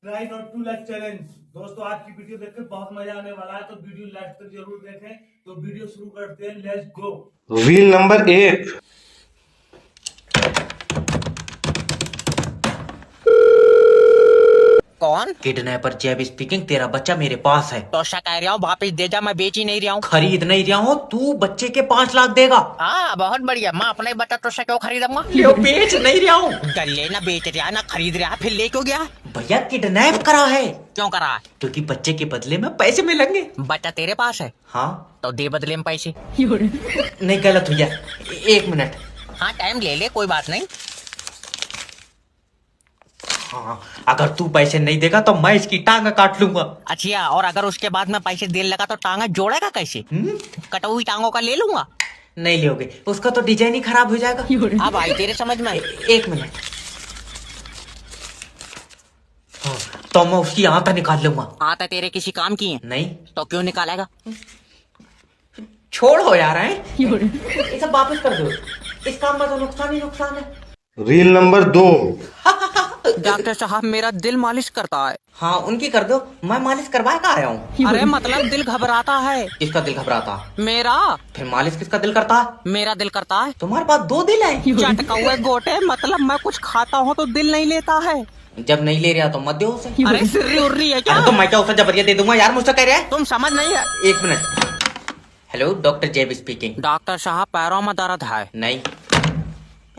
Try not to like challenge. दोस्तों आज की वीडियो देखकर बहुत मजा आने वाला है, तो वीडियो लास्ट तक जरूर देखें। तो वीडियो शुरू करते हैं, लेट्स गो। Reel number 1। कौन? किडनैपर जैब स्पीकिंग। तेरा बच्चा मेरे पास है। तो कह रहा हूँ वापिस दे जा, मैं बेच ही नहीं रहा हूँ। खरीद नहीं रहा हूँ, तू बच्चे के 5 लाख देगा। हाँ बहुत बढ़िया, मैं अपना ही बच्चा तो क्यों खरीदूंगा। ले बेच नहीं रहा हूँ। गले ना बेच रहा ना खरीद रहा, फिर ले क्यों गया? भैया किडनैप करा है। क्यों करा? क्योंकि बच्चे के बदले में पैसे मिलेंगे। बच्चा तेरे पास है? हाँ तो दे बदले में पैसे। नहीं गलत भैया, 1 मिनट। हाँ टाइम ले ले, कोई बात नहीं। हाँ अगर तू पैसे नहीं देगा तो मैं इसकी टांग काट लूंगा। अच्छा, और अगर उसके बाद मैं पैसे देने लगा तो टांगा जोड़ेगा कैसे? कटी हुई टांगों का ले लूंगा। नहीं लोगे, उसका तो डिजाइन ही खराब हो जाएगा। अब आई तेरे समझ में। 1 मिनट। हाँ, तो मैं उसकी आंता निकाल लूंगा। आता तेरे किसी काम की है? नहीं तो क्यों निकालेगा? छोड़ हो यार है, ये सब वापस कर दो। इस काम में तो नुकसान ही नुकसान है। Reel number 2। डॉक्टर साहब मेरा दिल मालिश करता है। हाँ उनकी कर दो, मैं मालिश करवा कर आया हूँ। अरे मतलब दिल घबराता है। किसका दिल घबराता है? मेरा। फिर मालिश किसका दिल करता है? मेरा दिल करता है। तुम्हारे पास 2 दिल है। चटका हुए गोटे, मतलब मैं कुछ खाता हूँ तो दिल नहीं लेता है। जब नहीं ले रहा तो मत दो उसे। अरे सिर्री उर्री है क्या? अरे तो मैं क्या उसे जबरिया दे दूंगा यार, मुझसे कह रहे हैं। तुम समझ नहीं है। 1 मिनट। हेलो डॉक्टर जेब स्पीकिंग। डॉक्टर साहब पैरों में दर्द है। नहीं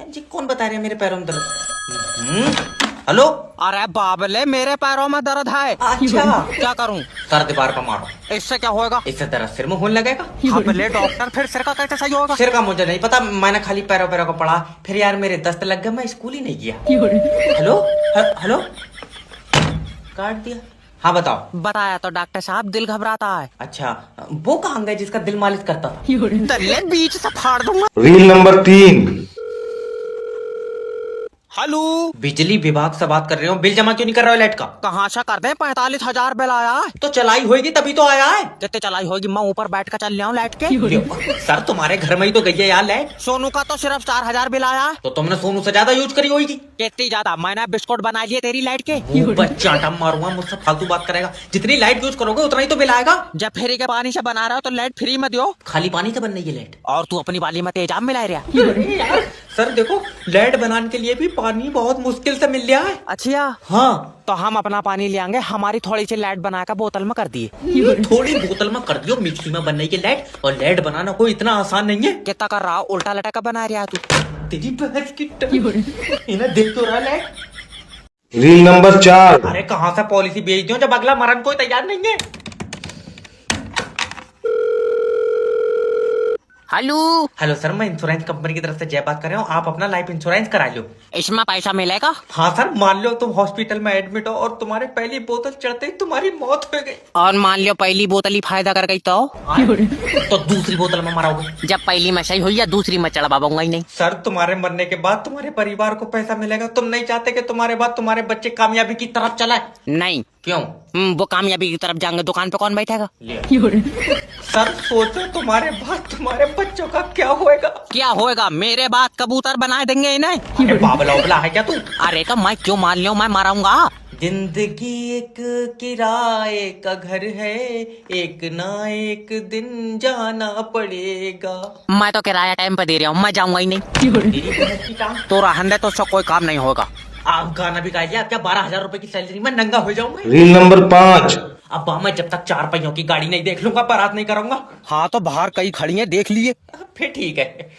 जी, कौन बता रहे हैं मेरे पैरों में दर्द? हेलो। अरे बाबले मेरे पैरों में दर्द है। अच्छा क्या करूं? सर दीवार पर मारो। इससे क्या होगा? इससे दर्द सिर में होने लगेगा। बाबले डॉक्टर फिर सिर का कैसे सही होगा? सिर का मुझे नहीं पता, मैंने खाली पैरों पैरों को पढ़ा। फिर यार मेरे दस्त लग गए, मैं स्कूल ही नहीं गया। हेलो हेलो, काट दिया। हाँ बताओ। बताया तो डॉक्टर साहब दिल घबराता है। अच्छा वो कहाँ गए जिसका दिल मालिश करता था? दल्ले बीच से फाड़ दूंगा। Reel number 3। हेलो, बिजली विभाग से बात कर रहे हो। बिल जमा क्यों नहीं कर रहे हो लाइट का? कहाँ से कर दे? 45,000 बिल आया है। तो चलाई होगी तभी तो आया है। कितने चलाई होगी? मैं ऊपर बैठ कर चल रहा हूँ लाइट के। सर तुम्हारे घर में ही तो गई है यार लाइट। सोनू का तो सिर्फ 4,000 बिल आया है। तो तुमने सोनू से ज्यादा यूज करी होगी। कितनी ज्यादा? मैंने बिस्कुट बना लिए तेरी लाइट के। चाटा मारूंगा, मुझसे फालतू बात करेगा। जितनी लाइट यूज करोगे उतना ही तो बिल आएगा। जब फ्री के पानी से बना रहा हो तो लाइट फ्री में दियो। खाली पानी से बन रही है लाइट। और तू अपनी वाली में तेजाब मिला रहा। सर देखो, लाइट बनाने के लिए भी पानी बहुत मुश्किल से मिल रहा है। अच्छा हाँ तो हम अपना पानी ले आएंगे, हमारी थोड़ी सी लाइट बनाकर बोतल में कर दिए। थोड़ी बोतल में कर दियो, मिक्सी में बन रही है लाइट। और लाइट बनाना कोई इतना आसान नहीं है। कितना कर रहा? उल्टा लटका बना रहा तू। तेरी बहस की इन्हें देख तो रहा लाइट। Reel number 4। अरे कहाँ से पॉलिसी बेच दो जब अगला मरण कोई तैयार नहीं है। हेलो हेलो सर, मैं इंश्योरेंस कंपनी की तरफ से जय बात कर रहा हूँ। आप अपना लाइफ इंश्योरेंस करा लो। इसमें पैसा मिलेगा? हाँ सर, मान लो तुम हॉस्पिटल में एडमिट हो और तुम्हारे पहली बोतल चढ़ते ही तुम्हारी मौत हो गई। और मान लो पहली बोतल ही फायदा कर गई तो दूसरी बोतल में मरोगे। जब पहली में सही हुई या दूसरी में चढ़वाऊंगा ही नहीं। सर तुम्हारे मरने के बाद तुम्हारे परिवार को पैसा मिलेगा। तुम नहीं चाहते कि तुम्हारे बाद तुम्हारे बच्चे कामयाबी की तरफ चलाए? नहीं। क्यों? वो कामयाबी की तरफ जाएंगे, दुकान पे कौन बैठेगा? सर सोचो तुम्हारे बाद तुम्हारे बच्चों का क्या होएगा। क्या होएगा? मेरे बाद कबूतर बना देंगे इन्हें। अरे बाबला उबला है क्या तू? अरे तो मैं क्यों मान लियो, मैं मारूंगा। जिंदगी एक किराए का घर है, एक ना एक दिन जाना पड़ेगा। मैं तो किराया टाइम पे दे रहा हूँ, मैं जाऊंगा ही नहीं। तेरी बहस की टांग। तो रहने दे, तो उससे कोई काम नहीं होगा। आप गाना भी गा लिया, क्या 12,000 रुपए की सैलरी में नंगा हो जाऊंगा? Reel number 5। अब मैं जब तक 4 पहियों की गाड़ी नहीं देख लूंगा बारात नहीं करूंगा। हाँ तो बाहर कई खड़ी है, देख लिए। फिर ठीक है।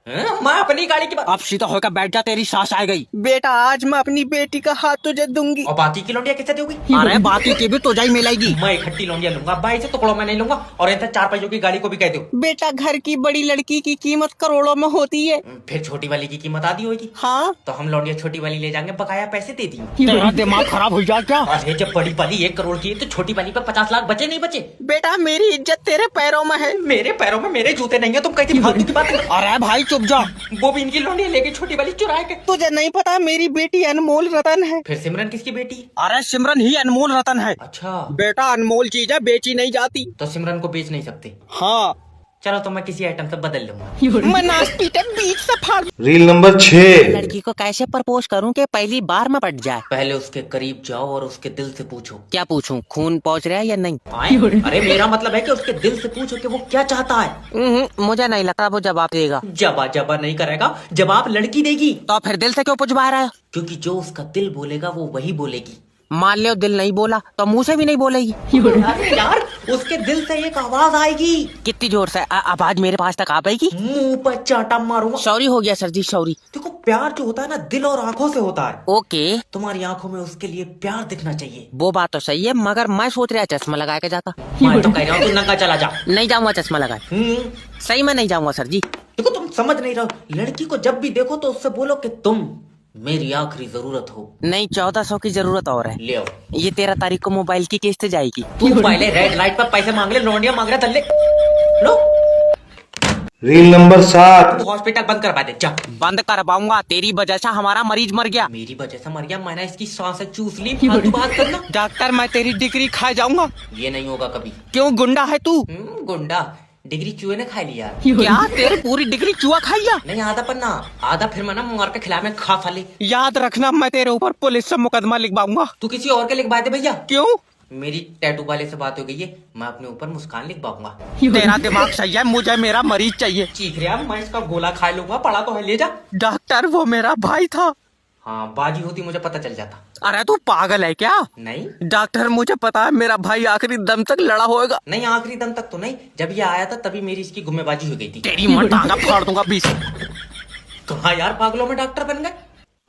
मैं अपनी गाड़ी की बात। अब सीधा होकर बैठ जा, तेरी सास आ गई। बेटा आज मैं अपनी बेटी का हाथ तुझे दूंगी। और बाकी की लौंडिया किसे दोगी? अरे बाकी की भी तुझे ही मिलेगी। मैं इकट्ठी लौंडिया लूंगा, भाई से टुकड़ों में नहीं लूंगा। और इनसे 4 पहियों की गाड़ी को भी कह दो। बेटा घर की बड़ी लड़की की कीमत करोड़ों में होती है। फिर छोटी वाली की कीमत आधी होगी। हाँ तो हम लौंडिया छोटी वाली ले जाएंगे, बकाया पैसे दे दिए। तेरा दिमाग खराब हो जाए क्या? अरे जब बड़ी वाली 1 करोड़ की है तो छोटी वाली पे 50 लाख बचे नहीं बचे? बेटा मेरी इज्जत तेरे पैरों में है। मेरे पैरों में मेरे जूते नहीं है, तुम कैसी फालतू की बात कर। अरे भाई चुप जा। वो भी इनकी लौंडिया लेके छोटी वाली चुराए के। तुझे नहीं पता मेरी बेटी अनमोल रतन है। फिर सिमरन किसकी बेटी? अरे सिमरन ही अनमोल रतन है। अच्छा बेटा अनमोल चीज है, बेची नहीं जाती। तो सिमरन को बेच नहीं सकते। हाँ चलो तो मैं किसी आइटम से बदल लूंगा। मनास पीटे बीच से फाड़। Reel number 6। लड़की को कैसे प्रपोज करूं कि पहली बार में पट जाए? पहले उसके करीब जाओ और उसके दिल से पूछो। क्या पूछूं, खून पहुंच रहा है या नहीं? आए? अरे मेरा मतलब है कि उसके दिल से पूछो कि वो क्या चाहता है। मुझे नहीं लगता वो जवाब देगा। जबा जबा नहीं करेगा, जवाब लड़की देगी। तो फिर दिल से क्यों पूछवा रहा है? क्योंकि जो उसका दिल बोलेगा वो वही बोलेगी। मान लो दिल नहीं बोला तो मुंह से भी नहीं बोलेगी। अरे यार, उसके दिल से एक आवाज आएगी। कितनी जोर से? आवाज मेरे पास तक आ पाएगी? मुंह पर चाटा मारूंगा। सॉरी हो गया सर जी, सॉरी। देखो, प्यार जो होता है ना, दिल और आंखों से होता है। ओके, तुम्हारी आंखों में उसके लिए प्यार दिखना चाहिए। वो बात तो सही है, मगर मैं सोच रहा चश्मा लगा के जाता। मैं तो कह रहा हूँ तू नंगा चला जा। नहीं जाऊंगा चश्मा लगाए, सही में नहीं जाऊंगा सर जी। देखो, तुम समझ नहीं रहे हो। लड़की को जब भी देखो तो उससे बोलो कि तुम मेरी आखिरी जरूरत हो। नहीं, 1400 की जरूरत और है। ले आओ। ये 13 तारीख को मोबाइल की किस्त जाएगी। तू पहले रेड लाइट पर पैसे मांग ले, लौंडिया मांग रहा थल्ले। लो, रील नंबर 7। तू हॉस्पिटल बंद करवा दे, जा। बंद करवाऊंगा, तेरी वजह से हमारा मरीज मर गया। मेरी वजह से मर गया? मैंने इसकी सांसें चूस ली। फालतू बात करना। डॉक्टर, मैं तेरी डिग्री खा जाऊंगा। ये नहीं होगा कभी। क्यों, गुंडा है तू? गुंडा? डिग्री चूहे ने खा लिया। क्या तेरी पूरी डिग्री चूहा खाइया? नहीं, आधा पन्ना, आधा फिर मैं ना मार के खिला में खा साले। याद रखना, मैं तेरे ऊपर पुलिस से मुकदमा लिखवाऊंगा। तू किसी और के लिखवा दे भैया। क्यों? मेरी टैटू वाले से बात हो गई है, मैं अपने ऊपर मुस्कान लिखवाऊंगा। तेरा दिमाग सही है, मुझे मेरा मरीज चाहिए। चीख रहा, मैं इसका गोला खा लूंगा। पड़ा तो है, ले जा। डॉक्टर, वो मेरा भाई था। हाँ, बाजी होती मुझे पता चल जाता। अरे तू पागल है क्या? नहीं डॉक्टर, मुझे पता है मेरा भाई आखिरी दम तक लड़ा होएगा। नहीं, आखिरी दम तक तो नहीं। जब ये आया था तभी मेरी इसकी गुम्मेबाजी हो गई थी। तेरी मां टांगा फाड़ दूंगा 20। कहाँ यार, पागलों में डॉक्टर बन गए।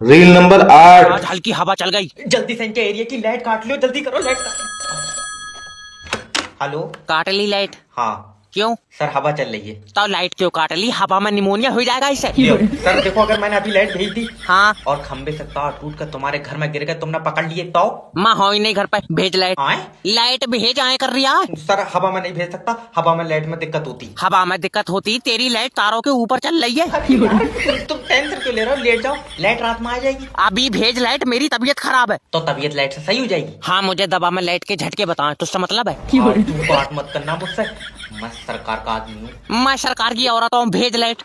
Reel number 8। आज हल्की हवा चल गई। जल्दी से इनके एरिया की लाइट काट लो, जल्दी करो लाइट। हेलो। काट ली लाइट? हाँ क्यों? सर, हवा चल रही है। तो लाइट क्यों काट ली? हवा में निमोनिया हो जाएगा इससे। सर देखो, अगर मैंने अभी लाइट भेज दी हाँ, और खंबे से तार टूट कर तुम्हारे घर में गिर गए, तुमने पकड़ लिए तो? माँ हो ही नहीं घर पे, भेज लाइट। आए? लाइट भेज आए कर रही है। सर, हवा में नहीं भेज सकता, हवा में लाइट में दिक्कत होती। हवा में दिक्कत होती? तेरी लाइट तारों के ऊपर चल रही है। तुम टेंशन क्यों ले रहे हो? लेट जाओ, लाइट रात में आ जाएगी। अभी भेज लाइट, मेरी तबीयत खराब है। तो तबीयत लाइट से सही हो जाएगी। हाँ, मुझे दबा में लाइट के झटके बताएं, तो उसका मतलब है। तू बात मत करना मुझसे, मैं सरकार का आदमी हूँ। मैं सरकार की औरत हूँ, भेज लाइट।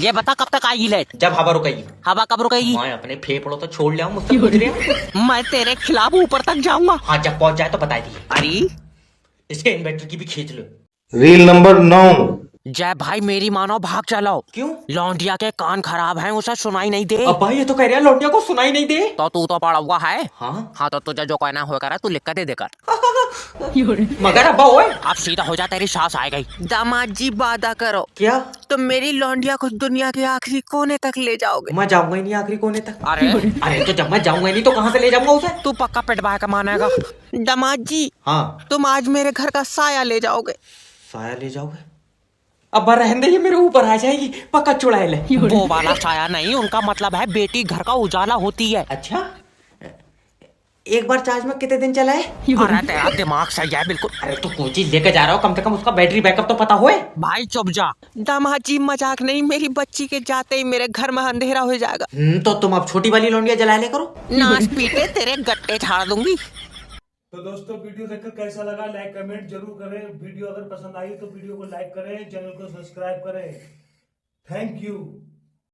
ये बता कब तक आएगी लाइट? जब हवा रुकेगी। हवा कब रुकेगी? मैं अपने फेफड़ों तो छोड़ लिया हूँ, मुझसे पूछ रहे हो? मैं तेरे खिलाफ ऊपर तक जाऊंगा। हाँ, जब पहुंच जाए तो बता दिए। अरे इसके इन्वर्टर की भी खींच लो। Reel number 9। जय भाई, मेरी मानो भाग चलो। क्यों? लौंडिया के कान खराब हैं, उसे सुनाई नहीं दे। अब भाई, ये तो कह रहा है लौंडिया को सुनाई नहीं दे। तो तू तो पड़ा हुआ है। हाँ, तो तुझे जो कहना हो करा, तू लिख कर दे देकर। मगर अब्बा ओए। अब सीधा हो जा, तेरी सास आ गई। दामाद जी, वादा करो क्या? तुम मेरी लौंडिया को दुनिया के आखिरी कोने तक ले जाओगे। मैं जाऊंगा ही नहीं आखिरी कोने तक। अरे अरे तो जब मैं जाऊंगा ही नहीं तो कहाँ से ले जाऊंगा उसे? तू पक्का पिटवा के मानेगा। दामाद जी, हाँ, तुम आज मेरे घर का साया ले जाओगे। साया ले जाओगे? अब रहने दे, ये मेरे ऊपर आ जाएगी, पक्का चुड़ैल है। वो वाला साया नहीं, उनका मतलब है बेटी घर का उजाला होती है। अच्छा, एक बार चार्ज में कितने दिन चला है? अरे तेरा दिमाग सही है बिल्कुल। अरे तो कोई चीज लेकर जा रहा हो, कम से कम उसका बैटरी बैकअप तो पता होए। भाई चुप जा। दामाद जी, मजाक नहीं, मेरी बच्ची के जाते ही मेरे घर में अंधेरा हो जाएगा। तो तुम अब छोटी वाली लौंडिया जला ले करो। नाच पीटे तेरे गट्टे झाड़ दूंगी। तो दोस्तों, वीडियो देखकर कैसा लगा, लाइक कमेंट जरूर करें। वीडियो अगर पसंद आई तो वीडियो को लाइक करें, चैनल को सब्सक्राइब करें। Thank you.